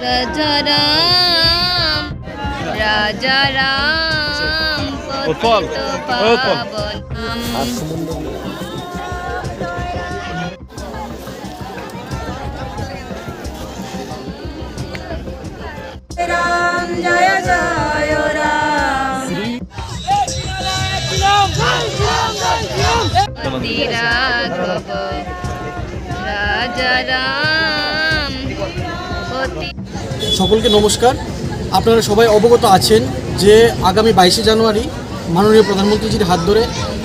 রাজা রাম রাজা রাম পতিত পাবন রাম জয় জয় রাম পতি রাঘব রাজা রাম পতি। সকলকে নমস্কার। আপনারা সবাই অবগত আছেন যে আগামী 22শে জানুয়ারি মাননীয় প্রধানমন্ত্রীজির হাত ধরে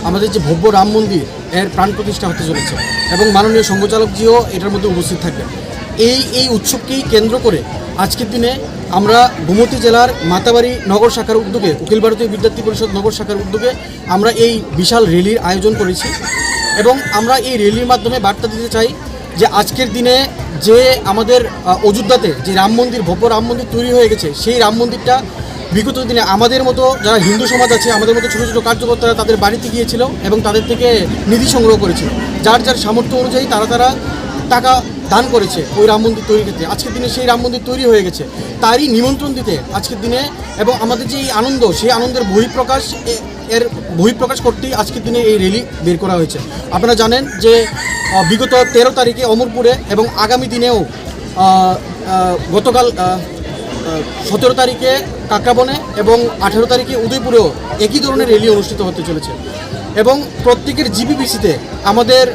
আমাদের যে ভব্য রাম মন্দির এর প্রাণ প্রতিষ্ঠা হতে চলেছে এবং মাননীয় সংঘচালকজিও এটার মধ্যে উপস্থিত থাকবেন। এই উৎসবকেই কেন্দ্র করে আজকের দিনে আমরা গোমতী জেলার মাতাবাড়ি নগর শাখার উদ্যোগে অখিল ভারতীয় বিদ্যার্থী পরিষদ নগর শাখার উদ্যোগে আমরা এই বিশাল র্যালির আয়োজন করেছি এবং আমরা এই র্যালির মাধ্যমে বার্তা দিতে চাই যে আজকের দিনে যে আমাদের অযোধ্যাতে যে রাম মন্দির ভব্য রাম মন্দির তৈরি হয়ে গেছে, সেই রাম মন্দিরটা বিগত দিনে আমাদের মতো যারা হিন্দু সমাজ আছে, আমাদের মতো ছোটো ছোটো কার্যকর্তারা তাদের বাড়িতে গিয়েছিল এবং তাদের থেকে নিধি সংগ্রহ করেছিল। যার যার সামর্থ্য অনুযায়ী তারা টাকা দান করেছে ওই রাম মন্দির তৈরির ক্ষেত্রে। আজকের দিনে সেই রাম মন্দির তৈরি হয়ে গেছে, তারই নিমন্ত্রণ দিতে আজকের দিনে এবং আমাদের যে এই আনন্দ, সেই আনন্দের বহিঃপ্রকাশ করতেই আজকের দিনে এই র্যালি বের করা হয়েছে। আপনারা জানেন যে বিগত 13 তারিখে অমরপুরে এবং আগামী দিনেও গতকাল 17 তারিখে কাকরাবনে এবং 18 তারিখে উদয়পুরেও একই ধরনের র্যালি অনুষ্ঠিত হতে চলেছে এবং প্রত্যেকের জিবিবিসিতে আমাদের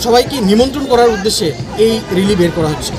সবাইকে নিমন্ত্রণ করার উদ্দেশ্যে এই র্যালি বের করা হচ্ছে।